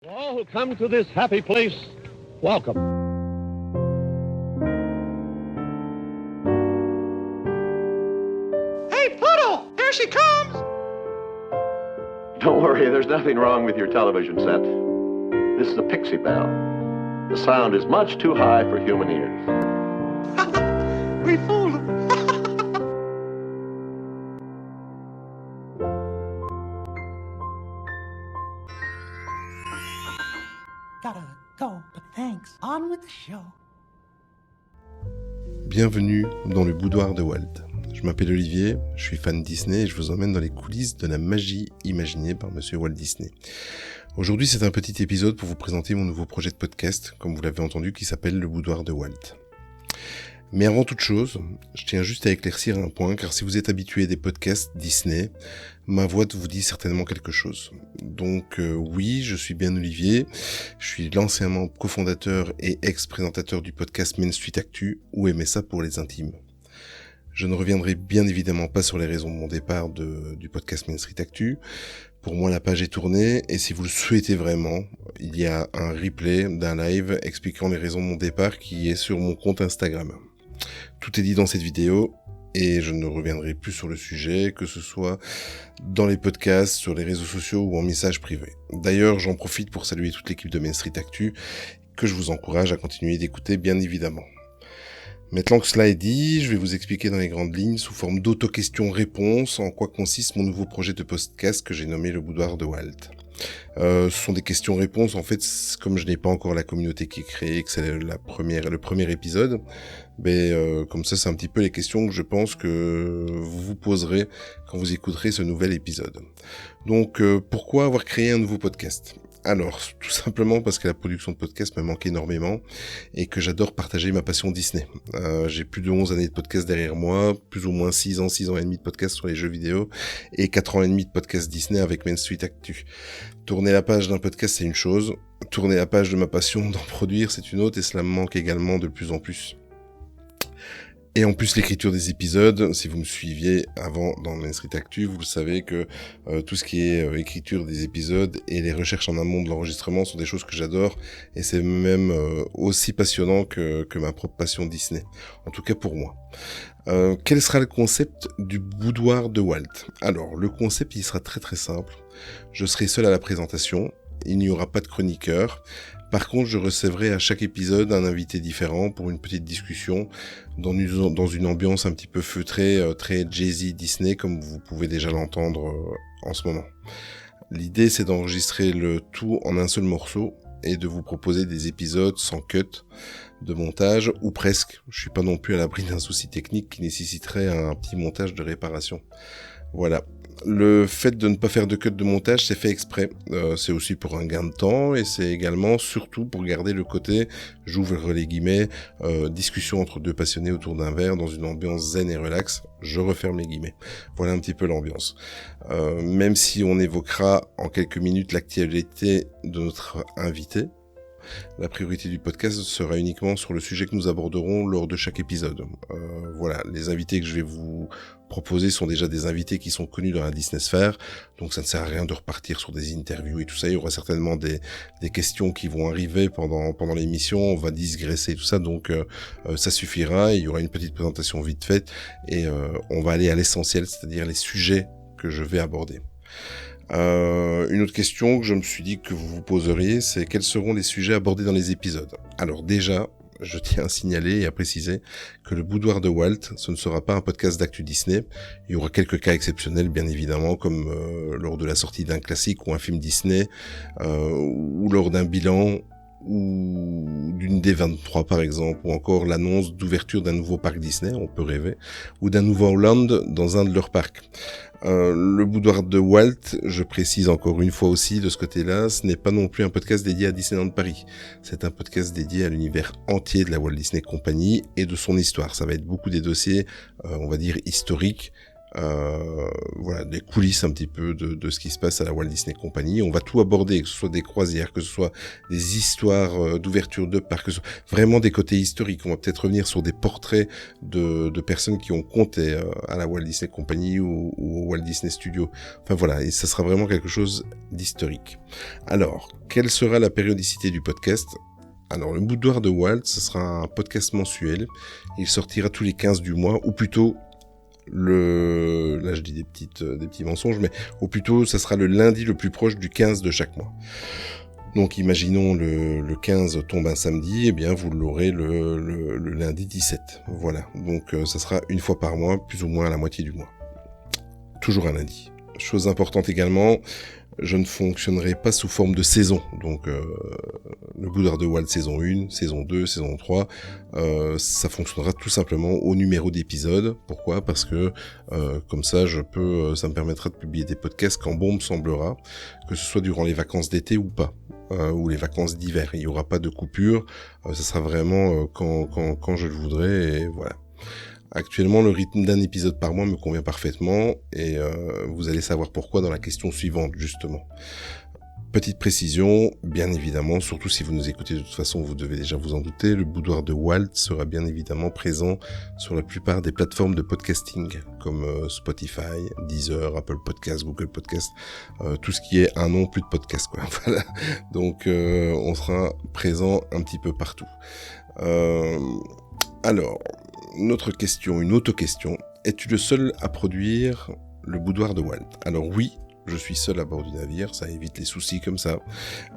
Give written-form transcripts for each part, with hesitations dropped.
All who come to this happy place, welcome. Hey, Pluto! Here she comes! Don't worry, there's nothing wrong with your television set. This is a Pixie Bell. The sound is much too high for human ears. We fooled him. Gotta go, but thanks. On with the show. Bienvenue dans le boudoir de Walt. Je m'appelle Olivier, je suis fan Disney et je vous emmène dans les coulisses de la magie imaginée par Monsieur Walt Disney. Aujourd'hui, c'est un petit épisode pour vous présenter mon nouveau projet de podcast, comme vous l'avez entendu, qui s'appelle le boudoir de Walt. Mais avant toute chose, je tiens juste à éclaircir un point, car si vous êtes habitué des podcasts Disney, ma voix vous dit certainement quelque chose. Donc oui, je suis bien Olivier, je suis l'ancien membre cofondateur et ex-présentateur du podcast Main Street Actu, ou MSA pour les intimes. Je ne reviendrai bien évidemment pas sur les raisons de mon départ du podcast Main Street Actu. Pour moi, la page est tournée, et si vous le souhaitez vraiment, il y a un replay d'un live expliquant les raisons de mon départ qui est sur mon compte Instagram. Tout est dit dans cette vidéo, et je ne reviendrai plus sur le sujet, que ce soit dans les podcasts, sur les réseaux sociaux ou en message privé. D'ailleurs, j'en profite pour saluer toute l'équipe de Main Street Actu, que je vous encourage à continuer d'écouter bien évidemment. Maintenant que cela est dit, je vais vous expliquer dans les grandes lignes, sous forme d'auto-questions-réponses, en quoi consiste mon nouveau projet de podcast que j'ai nommé le boudoir de Walt. Ce sont des questions-réponses, en fait, comme je n'ai pas encore la communauté qui est créée, que c'est le premier épisode, comme ça c'est un petit peu les questions que je pense que vous vous poserez quand vous écouterez ce nouvel épisode. Donc pourquoi avoir créé un nouveau podcast ? Alors, tout simplement parce que la production de podcast me manque énormément et que j'adore partager ma passion Disney. J'ai plus de 11 années de podcast derrière moi, plus ou moins 6 ans et demi de podcast sur les jeux vidéo et 4 ans et demi de podcast Disney avec Main Street Actu. Tourner la page d'un podcast, c'est une chose. Tourner la page de ma passion d'en produire, c'est une autre, et cela me manque également de plus en plus. Et en plus, l'écriture des épisodes, si vous me suiviez avant dans Main Street Actu, vous le savez que tout ce qui est écriture des épisodes et les recherches en amont de l'enregistrement sont des choses que j'adore, et c'est même aussi passionnant que ma propre passion Disney, en tout cas pour moi. Quel sera le concept du boudoir de Walt ? Alors, le concept, il sera très très simple. Je serai seul à la présentation, il n'y aura pas de chroniqueur. Par contre, je recevrai à chaque épisode un invité différent pour une petite discussion dans une ambiance un petit peu feutrée, très Jay-Z Disney, comme vous pouvez déjà l'entendre en ce moment. L'idée, c'est d'enregistrer le tout en un seul morceau et de vous proposer des épisodes sans cut de montage, ou presque. Je suis pas non plus à l'abri d'un souci technique qui nécessiterait un petit montage de réparation. Voilà. Le fait de ne pas faire de cut de montage, c'est fait exprès. C'est aussi pour un gain de temps, et c'est également surtout pour garder le côté, j'ouvre les guillemets, discussion entre deux passionnés autour d'un verre dans une ambiance zen et relax. Je referme les guillemets. Voilà un petit peu l'ambiance. Même si on évoquera en quelques minutes l'actualité de notre invité, la priorité du podcast sera uniquement sur le sujet que nous aborderons lors de chaque épisode. Voilà, les invités que je vais vous proposer sont déjà des invités qui sont connus dans la Disney Sphere, donc ça ne sert à rien de repartir sur des interviews et tout ça. Il y aura certainement des questions qui vont arriver pendant l'émission, on va digresser tout ça, donc ça suffira. Il y aura une petite présentation vite faite et on va aller à l'essentiel, c'est-à-dire les sujets que je vais aborder. Une autre question que je me suis dit que vous vous poseriez, c'est quels seront les sujets abordés dans les épisodes. Alors déjà, je tiens à signaler et à préciser que le boudoir de Walt, ce ne sera pas un podcast d'actu Disney. Il y aura quelques cas exceptionnels, bien évidemment, comme lors de la sortie d'un classique ou un film Disney, ou lors d'un bilan, ou d'une D23 par exemple, ou encore l'annonce d'ouverture d'un nouveau parc Disney, on peut rêver, ou d'un nouveau land dans un de leurs parcs. Le boudoir de Walt, je précise encore une fois aussi de ce côté-là, ce n'est pas non plus un podcast dédié à Disneyland Paris. C'est un podcast dédié à l'univers entier de la Walt Disney Company et de son histoire. Ça va être beaucoup des dossiers, on va dire, historiques, voilà, des coulisses un petit peu de ce qui se passe à la Walt Disney Company. On va tout aborder, que ce soit des croisières, que ce soit des histoires d'ouverture de parc, que ce soit vraiment des côtés historiques. On va peut-être revenir sur des portraits de personnes qui ont compté à la Walt Disney Company ou au Walt Disney Studio. Enfin voilà, et ça sera vraiment quelque chose d'historique. Alors, quelle sera la périodicité du podcast ? Alors, le Boudoir de Walt, ce sera un podcast mensuel. Il sortira tous les 15 du mois, ou plutôt là je dis des petits mensonges, mais ou plutôt ça sera le lundi le plus proche du 15 de chaque mois. Donc imaginons le 15 tombe un samedi, eh bien vous l'aurez le lundi 17. Voilà, donc ça sera une fois par mois, plus ou moins à la moitié du mois. Toujours un lundi. Chose importante également, je ne fonctionnerai pas sous forme de saison. Donc le Boudoir de Walt saison 1, saison 2, saison 3, ça fonctionnera tout simplement au numéro d'épisode. Pourquoi ? Parce que comme ça, ça me permettra de publier des podcasts quand bon me semblera, que ce soit durant les vacances d'été ou pas, ou les vacances d'hiver. Il n'y aura pas de coupure, ça sera vraiment quand je le voudrais, et voilà. Actuellement, le rythme d'un épisode par mois me convient parfaitement et vous allez savoir pourquoi dans la question suivante, justement. Petite précision, bien évidemment, surtout si vous nous écoutez de toute façon, vous devez déjà vous en douter, le Boudoir de Walt sera bien évidemment présent sur la plupart des plateformes de podcasting, comme Spotify, Deezer, Apple Podcasts, Google Podcasts, tout ce qui est un nom, plus de podcast, quoi. Voilà. Donc, on sera présent un petit peu partout. Alors... une autre question. Es-tu le seul à produire le Boudoir de Walt ? Alors oui, je suis seul à bord du navire, ça évite les soucis comme ça.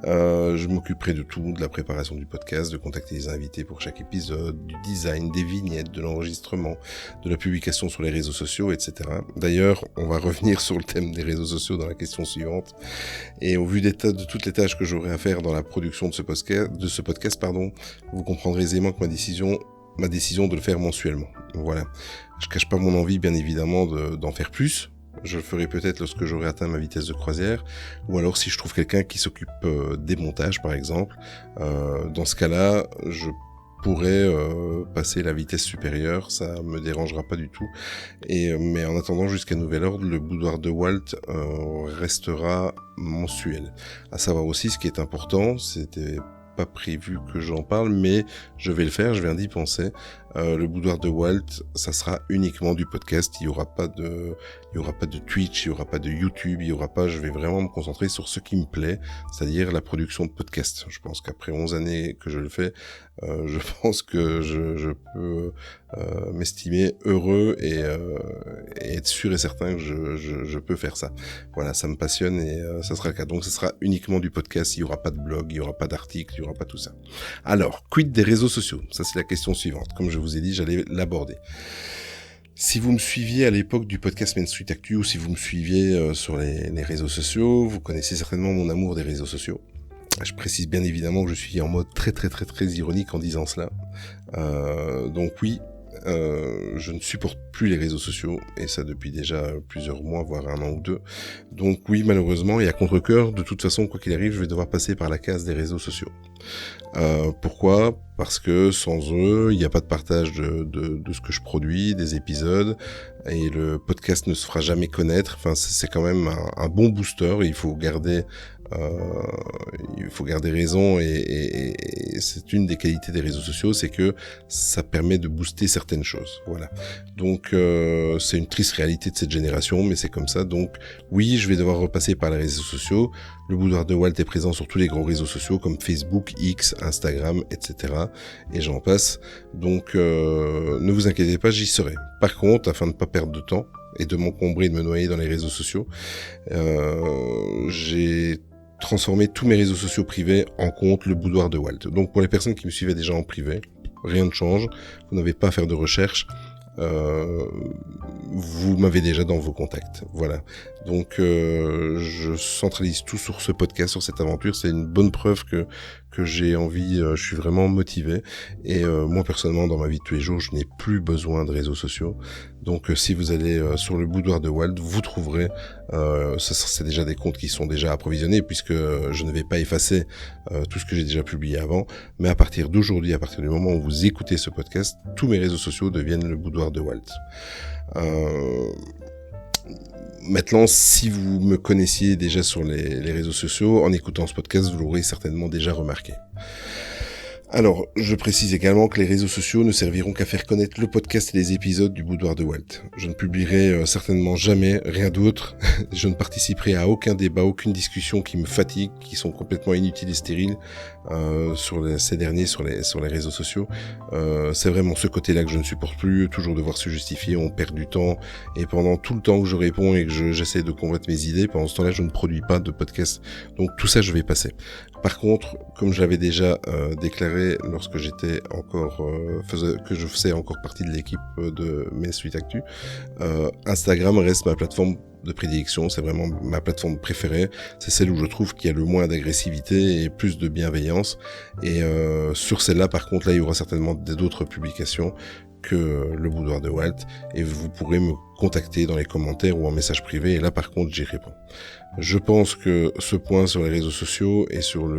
Je m'occuperai de tout, de la préparation du podcast, de contacter les invités pour chaque épisode, du design, des vignettes, de l'enregistrement, de la publication sur les réseaux sociaux, etc. D'ailleurs, on va revenir sur le thème des réseaux sociaux dans la question suivante. Et au vu de toutes les tâches que j'aurai à faire dans la production de ce podcast, vous comprendrez aisément que ma décision de le faire mensuellement. Voilà. Je cache pas mon envie, bien évidemment, d'en faire plus. Je le ferai peut-être lorsque j'aurai atteint ma vitesse de croisière, ou alors si je trouve quelqu'un qui s'occupe des montages, par exemple. Dans ce cas-là, je pourrais passer la vitesse supérieure, ça me dérangera pas du tout. Mais en attendant, jusqu'à nouvel ordre, le Boudoir de Walt restera mensuel. À savoir aussi, ce qui est important, c'était pas prévu que j'en parle, mais je vais le faire, je viens d'y penser. Le Boudoir de Walt, ça sera uniquement du podcast, il y aura pas de Twitch, il y aura pas de YouTube, je vais vraiment me concentrer sur ce qui me plaît, c'est-à-dire la production de podcasts. Je pense qu'après 11 années que je le fais, je pense que je peux m'estimer heureux et être sûr et certain que je peux faire ça. Voilà, ça me passionne et ça sera le cas. Donc, ce sera uniquement du podcast, il y aura pas de blog, il y aura pas d'article, il y aura pas tout ça. Alors, quid des réseaux sociaux ? Ça, c'est la question suivante. Comme je vous ai dit, j'allais l'aborder. Si vous me suiviez à l'époque du podcast Main Street Actu ou si vous me suiviez sur les réseaux sociaux, vous connaissez certainement mon amour des réseaux sociaux. Je précise bien évidemment que je suis en mode très ironique en disant cela. Donc oui, je ne supporte plus les réseaux sociaux, et ça depuis déjà plusieurs mois, voire 1 an ou 2. Donc oui, malheureusement, et à contre-cœur, de toute façon, quoi qu'il arrive, je vais devoir passer par la case des réseaux sociaux. Pourquoi ? Parce que sans eux, il n'y a pas de partage de ce que je produis, des épisodes, et le podcast ne se fera jamais connaître. Enfin, c'est quand même un bon booster, et il faut garder raison, et c'est une des qualités des réseaux sociaux, c'est que ça permet de booster certaines choses. Voilà. Donc c'est une triste réalité de cette génération, mais c'est comme ça. Donc oui, je vais devoir repasser par les réseaux sociaux. Le Boudoir de Walt est présent sur tous les gros réseaux sociaux comme Facebook, X, Instagram, etc. Et j'en passe. Donc ne vous inquiétez pas, j'y serai. Par contre, afin de ne pas perdre de temps et de m'encombrer et de me noyer dans les réseaux sociaux, j'ai transformé tous mes réseaux sociaux privés en compte le Boudoir de Walt. Donc pour les personnes qui me suivaient déjà en privé, rien ne change, vous n'avez pas à faire de recherche, vous m'avez déjà dans vos contacts. Voilà. Donc je centralise tout sur ce podcast, sur cette aventure. C'est une bonne preuve que j'ai envie, je suis vraiment motivé. Et moi personnellement, dans ma vie de tous les jours, je n'ai plus besoin de réseaux sociaux. Donc si vous allez sur le Boudoir de Walt, vous trouverez, c'est déjà des comptes qui sont déjà approvisionnés, puisque je ne vais pas effacer tout ce que j'ai déjà publié avant. Mais à partir d'aujourd'hui, à partir du moment où vous écoutez ce podcast, tous mes réseaux sociaux deviennent le Boudoir de Walt. Maintenant, si vous me connaissiez déjà sur les réseaux sociaux, en écoutant ce podcast, vous l'aurez certainement déjà remarqué. Alors, je précise également que les réseaux sociaux ne serviront qu'à faire connaître le podcast et les épisodes du Boudoir de Walt. Je ne publierai certainement jamais rien d'autre. Je ne participerai à aucun débat, aucune discussion qui me fatigue, qui sont complètement inutiles et stériles ces derniers sur les réseaux sociaux. C'est vraiment ce côté-là que je ne supporte plus, toujours devoir se justifier, on perd du temps, et pendant tout le temps que je réponds et que j'essaie de convaincre mes idées, pendant ce temps-là, je ne produis pas de podcast. Donc tout ça, je vais passer. Par contre, comme je l'avais déjà déclaré lorsque j'étais encore que je faisais encore partie de l'équipe de Main Street Actu, Instagram reste ma plateforme de prédilection, c'est vraiment ma plateforme préférée, c'est celle où je trouve qu'il y a le moins d'agressivité et plus de bienveillance, et sur celle-là par contre là il y aura certainement d'autres publications que le Boudoir de Walt, et vous pourrez me contacter dans les commentaires ou en message privé, et là par contre j'y réponds. Je pense que ce point sur les réseaux sociaux et sur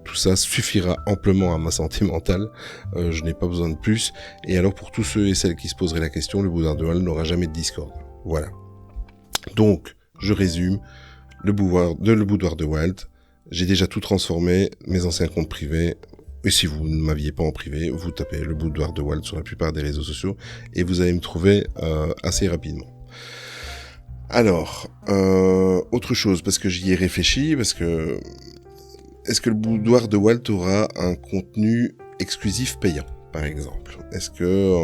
tout ça suffira amplement à ma santé mentale. Je n'ai pas besoin de plus. Et alors pour tous ceux et celles qui se poseraient la question, le Boudoir de Walt n'aura jamais de Discord. Voilà. Donc, je résume. Le boudoir de Walt, j'ai déjà tout transformé, mes anciens comptes privés. Et si vous ne m'aviez pas en privé, vous tapez le Boudoir de Walt sur la plupart des réseaux sociaux et vous allez me trouver assez rapidement. Alors, autre chose, parce que j'y ai réfléchi, parce que est-ce que le Boudoir de Walt aura un contenu exclusif payant, par exemple? Est-ce que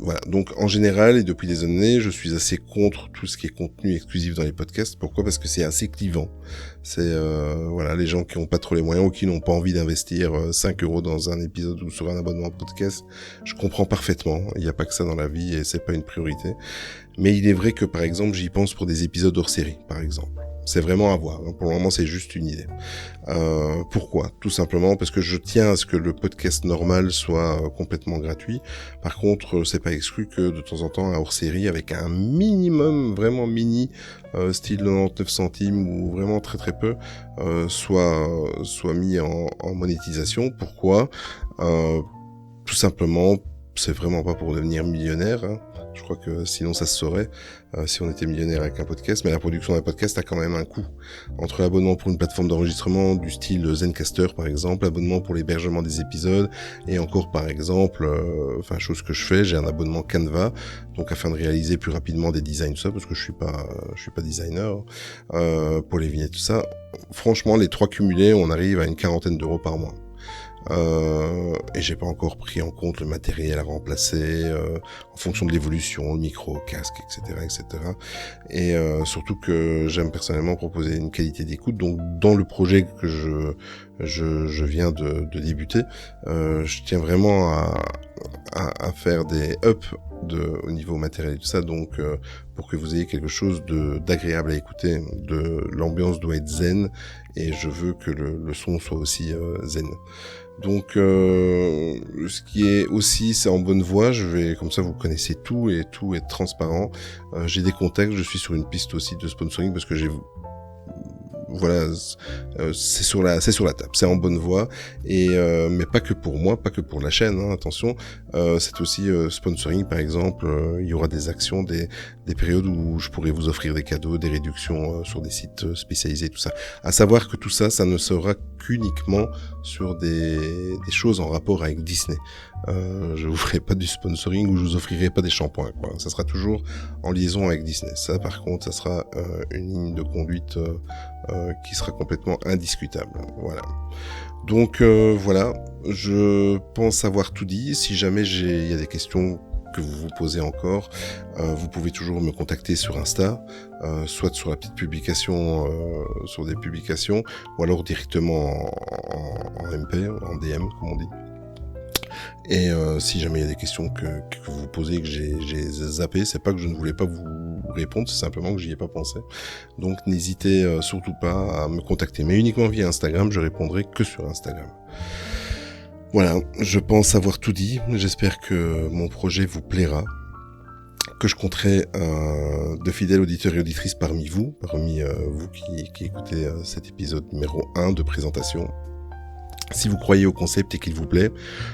voilà, donc en général et depuis des années, je suis assez contre tout ce qui est contenu exclusif dans les podcasts. Pourquoi? Parce que c'est assez clivant. C'est voilà, les gens qui n'ont pas trop les moyens ou qui n'ont pas envie d'investir 5 € dans un épisode ou sur un abonnement de podcast. Je comprends parfaitement. Il n'y a pas que ça dans la vie et c'est pas une priorité. Mais il est vrai que par exemple, j'y pense pour des épisodes hors série, par exemple. C'est vraiment à voir. Pour le moment, c'est juste une idée. Pourquoi? Tout simplement parce que je tiens à ce que le podcast normal soit complètement gratuit. Par contre, c'est pas exclu que de temps en temps, un hors-série avec un minimum, vraiment mini, style 99 centimes ou vraiment très très peu, soit mis en monétisation. Pourquoi? Tout simplement, c'est vraiment pas pour devenir millionnaire, hein. Je crois que sinon ça se saurait si on était millionnaire avec un podcast, mais la production d'un podcast a quand même un coût. Entre l'abonnement pour une plateforme d'enregistrement du style Zencaster par exemple, l'abonnement pour l'hébergement des épisodes, et encore par exemple, chose que je fais, j'ai un abonnement Canva, donc afin de réaliser plus rapidement des designs, tout ça, parce que je suis pas designer, pour les vignettes, tout ça. Franchement, les trois cumulés, on arrive à une 40aine d'euros par mois. Et j'ai pas encore pris en compte le matériel à remplacer en fonction de l'évolution, le micro, casque, etc. Et surtout que j'aime personnellement proposer une qualité d'écoute. Donc dans le projet que je viens de débuter, je tiens vraiment à faire des ups au niveau matériel et tout ça, donc pour que vous ayez quelque chose d'agréable à écouter, l'ambiance doit être zen et je veux que le son soit aussi zen. Donc ce qui est aussi, c'est en bonne voie, comme ça vous connaissez tout et tout est transparent. J'ai des contacts, je suis sur une piste aussi de sponsoring parce que voilà, c'est sur la table, c'est en bonne voie, et mais pas que pour moi, pas que pour la chaîne, hein, attention, c'est aussi sponsoring, par exemple, il y aura des actions, des périodes où je pourrais vous offrir des cadeaux, des réductions sur des sites spécialisés, tout ça. À savoir que tout ça, ça ne sera qu'uniquement sur des choses en rapport avec Disney. Je vous ferai pas du sponsoring ou je vous offrirai pas des shampoings, quoi. Ça sera toujours en liaison avec Disney. Ça, par contre, ça sera une ligne de conduite qui sera complètement indiscutable. Voilà. Donc voilà, je pense avoir tout dit. Si jamais il y a des questions que vous vous posez encore, vous pouvez toujours me contacter sur Insta, soit sur la petite publication, sur des publications, ou alors directement en MP, en DM, comme on dit. Et si jamais il y a des questions que vous vous posez, que j'ai zappé, c'est pas que je ne voulais pas vous répondre, c'est simplement que j'y ai pas pensé. Donc n'hésitez surtout pas à me contacter, mais uniquement via Instagram, je répondrai que sur Instagram. Voilà, je pense avoir tout dit, j'espère que mon projet vous plaira, que je compterai de fidèles auditeurs et auditrices parmi vous qui écoutez cet épisode numéro 1 de présentation. Si vous croyez au concept et qu'il vous plaît,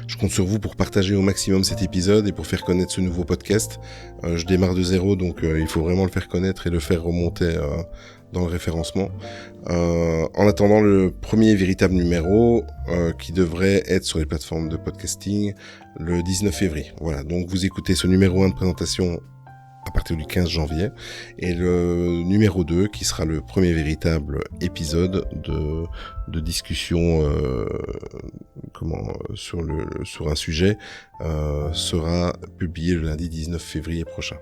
je compte sur vous pour partager au maximum cet épisode et pour faire connaître ce nouveau podcast. Je démarre de zéro, donc il faut vraiment le faire connaître et le faire remonter dans le référencement. En attendant le premier véritable numéro qui devrait être sur les plateformes de podcasting le 19 février. Voilà, donc vous écoutez ce numéro 1 de présentation à partir du 15 janvier, et le numéro 2, qui sera le premier véritable épisode de discussion sur un sujet, sera publié le lundi 19 février prochain.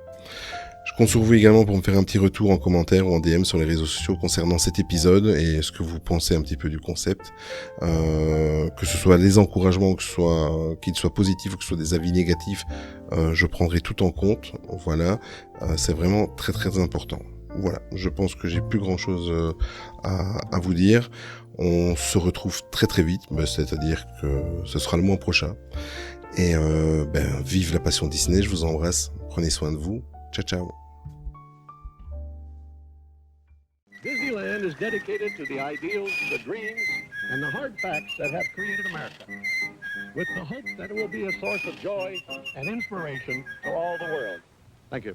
Je compte sur vous également pour me faire un petit retour en commentaire ou en DM sur les réseaux sociaux concernant cet épisode et ce que vous pensez un petit peu du concept, que ce soit des encouragements, qu'ils soient positifs ou que ce soit des avis négatifs, je prendrai tout en compte. Voilà, c'est vraiment très très important. Voilà, je pense que j'ai plus grand chose à vous dire. On se retrouve très très vite, c'est-à-dire que ce sera le mois prochain. Et vive la passion Disney, je vous embrasse, prenez soin de vous. Ciao, ciao. Disneyland is dedicated to the ideals, the dreams, and the hard facts that have created America, with the hope that it will be a source of joy and inspiration to all the world. Thank you.